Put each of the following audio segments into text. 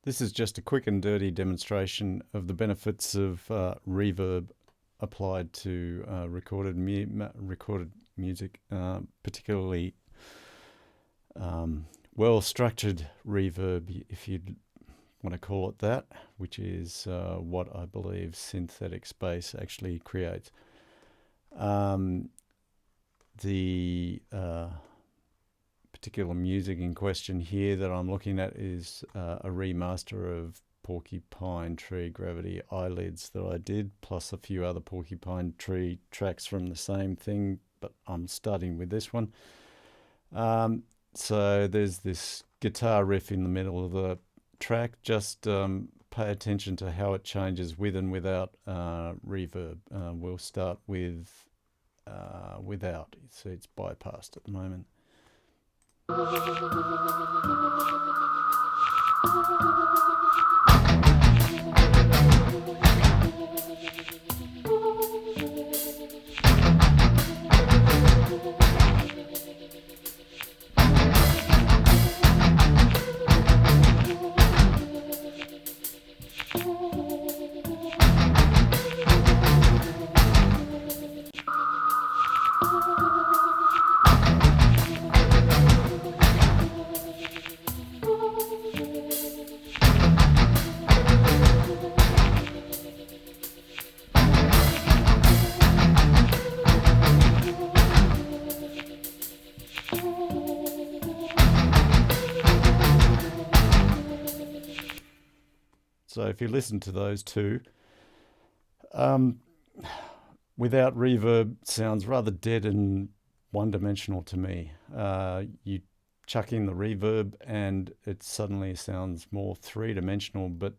This is just a quick and dirty demonstration of the benefits of reverb applied to recorded music, particularly well-structured reverb, if you'd want to call it that, which is what I believe synthetic space actually creates. The particular music in question here that I'm looking at is a remaster of Porcupine Tree Gravity Eyelids that I did, plus a few other Porcupine Tree tracks from the same thing, but I'm starting with this one. So there's this guitar riff in the middle of the track. Just pay attention to how it changes with and without reverb. We'll start with without, so it's bypassed at the moment. So if you listen to those two, without reverb sounds rather dead and one-dimensional to me. You chuck in the reverb and it suddenly sounds more three-dimensional, but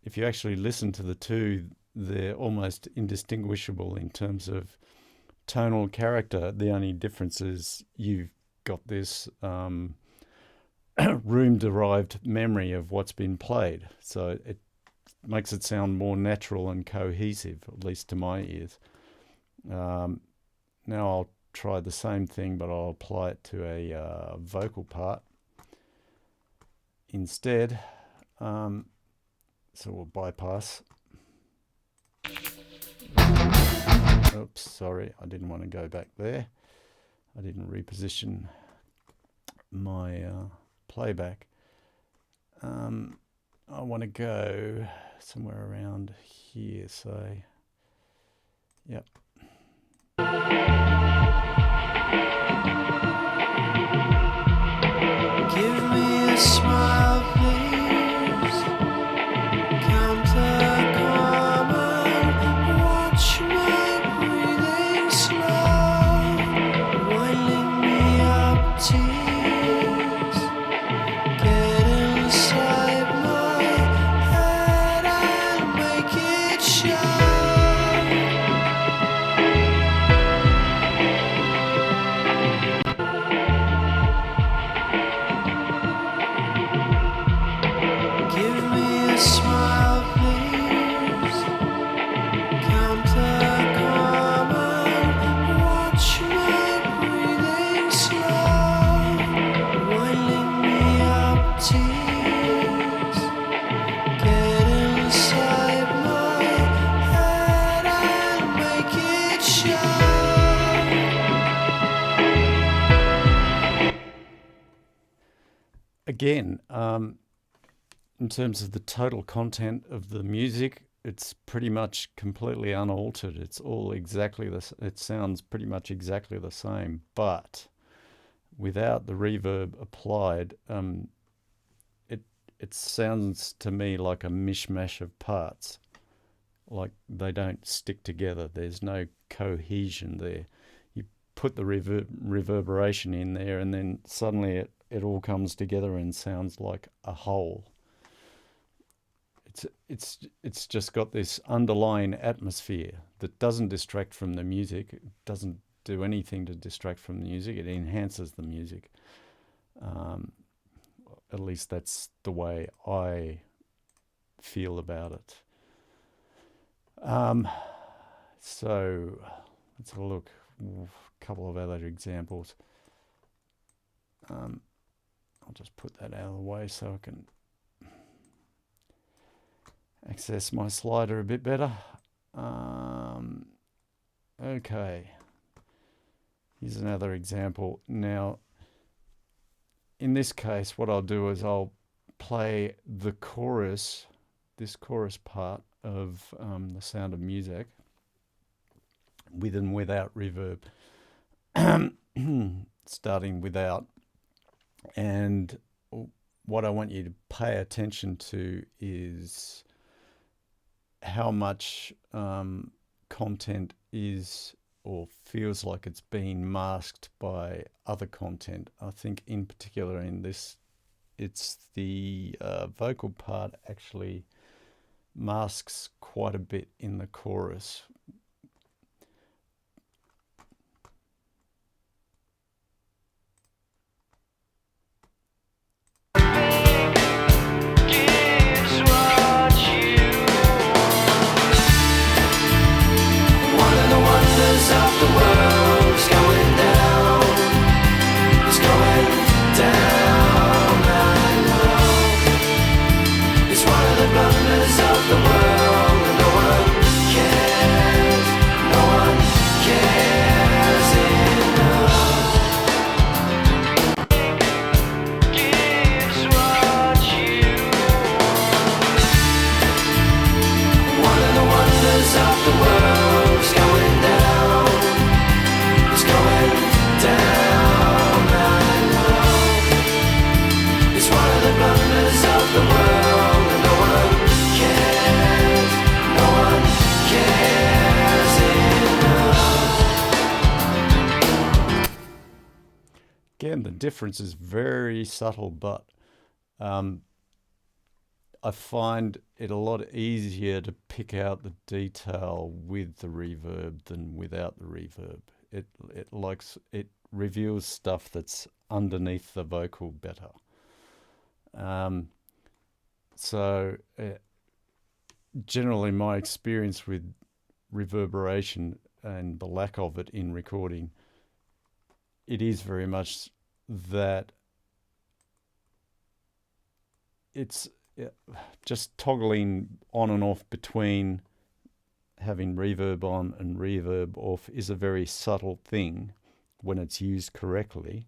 if you actually listen to the two, they're almost indistinguishable in terms of tonal character. The only difference is you've got this room-derived memory of what's been played, so it makes it sound more natural and cohesive, at least to my ears. Now I'll try the same thing, but I'll apply it to a vocal part instead. So we'll bypass. Oops, sorry, I didn't want to go back there. I didn't reposition my playback. I want to go somewhere around here, so yep. Give me a smile, please. Count the common. Watch my breathing slow, winding me up tears. Get inside my head and make it show. Give me a smile, please. Count the common. Watch my breathing slow, winding me up tears. Get inside my head and make it show. Again, in terms of the total content of the music, it's pretty much completely unaltered. It's all exactly it sounds pretty much exactly the same, but without the reverb applied, it sounds to me like a mishmash of parts, like they don't stick together. There's no cohesion there. You put the reverberation in there, and then suddenly it all comes together and sounds like a whole. It's just got this underlying atmosphere that doesn't distract from the music. It doesn't do anything to distract from the music. It enhances the music. At least that's the way I feel about it. So let's have a look. A couple of other examples. I'll just put that out of the way so I can access my slider a bit better. Okay, here's another example. Now, in this case, what I'll do is I'll play the chorus, this chorus part of The Sound of Music, with and without reverb, starting without. And what I want you to pay attention to is how much content is or feels like it's being masked by other content. I think in particular in this, it's the vocal part actually masks quite a bit in the chorus. Again, the difference is very subtle, but I find it a lot easier to pick out the detail with the reverb than without the reverb. It reveals stuff that's underneath the vocal better. So generally my experience with reverberation and the lack of it in recording, it is very much that it's just toggling on and off between having reverb on and reverb off is a very subtle thing when it's used correctly.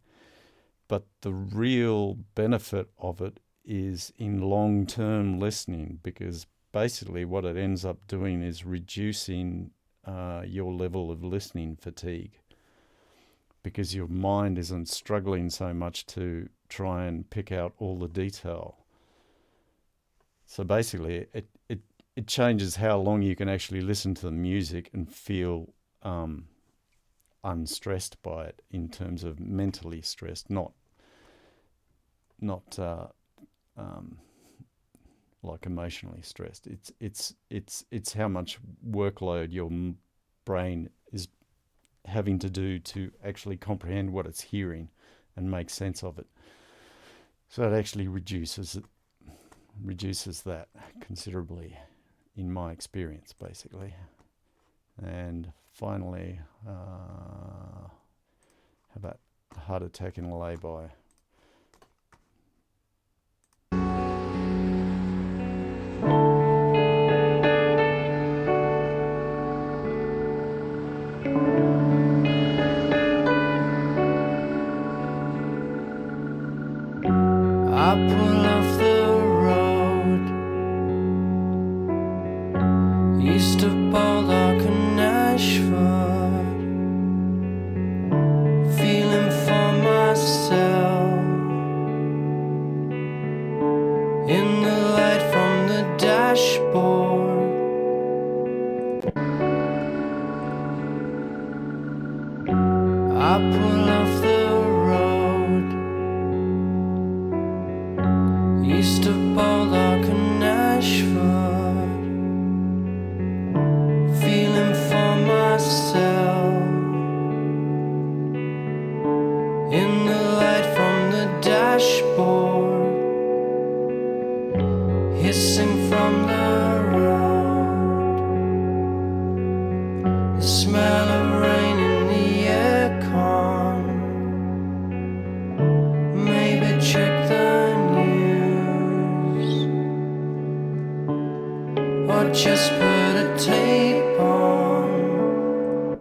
But the real benefit of it is in long-term listening, because basically what it ends up doing is reducing your level of listening fatigue, because your mind isn't struggling so much to try and pick out all the detail. So basically it changes how long you can actually listen to the music and feel unstressed by it, in terms of mentally stressed, not like emotionally stressed. It's how much workload your brain is having to do to actually comprehend what it's hearing and make sense of it. So it actually reduces that considerably, in my experience, basically. And finally, how about Heart Attack in a Lay-By? I pull off the road east of Baldock and Ashford, feeling for myself in the light from the dashboard. I pull off the east of Baldock and Ashford, feeling for myself in the light from the dashboard, hissing from the road, the smell of rain in the aircon. Maybe check the or just put a tape on.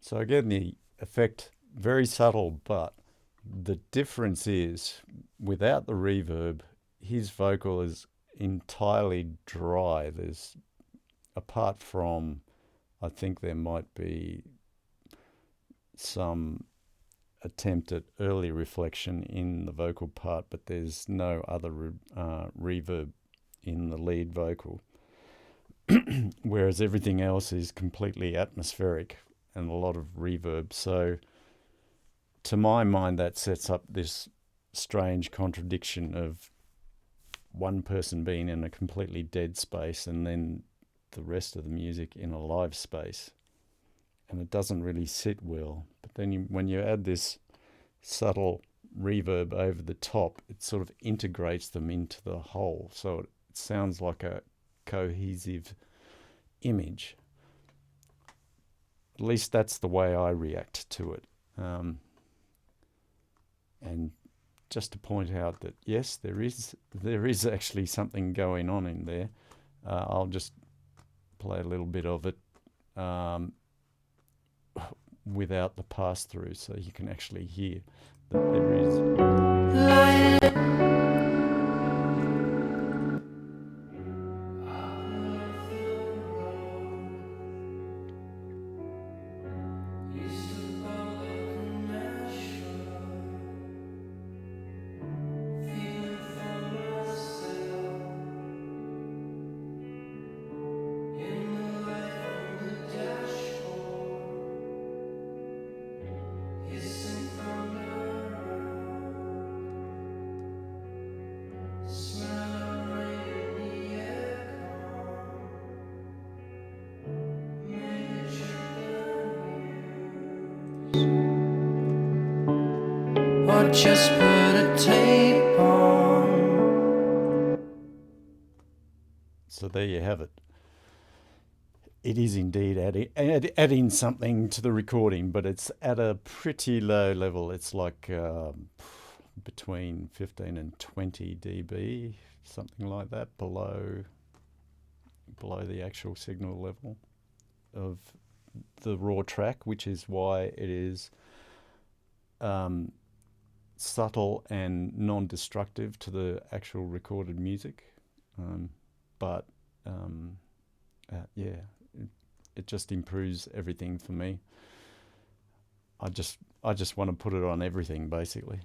So again, the effect, very subtle, but the difference is without the reverb, his vocal is entirely dry. There's, apart from, I think there might be some attempt at early reflection in the vocal part, but there's no other reverb in the lead vocal. Whereas everything else is completely atmospheric and a lot of reverb. So to my mind, that sets up this strange contradiction of one person being in a completely dead space and then the rest of the music in a live space. And it doesn't really sit well. But then when you add this subtle reverb over the top, it sort of integrates them into the whole. So it sounds like a cohesive image. At least that's the way I react to it. And just to point out that yes, there is actually something going on in there. I'll just play a little bit of it without the pass through, so you can actually hear that there is. Or just put a tape on. So there you have it. It is indeed adding something to the recording, but it's at a pretty low level. It's like between 15 and 20 dB, something like that, below the actual signal level of the raw track, which is why it is subtle and non-destructive to the actual recorded music. But yeah, it just improves everything for me. I just want to put it on everything, basically.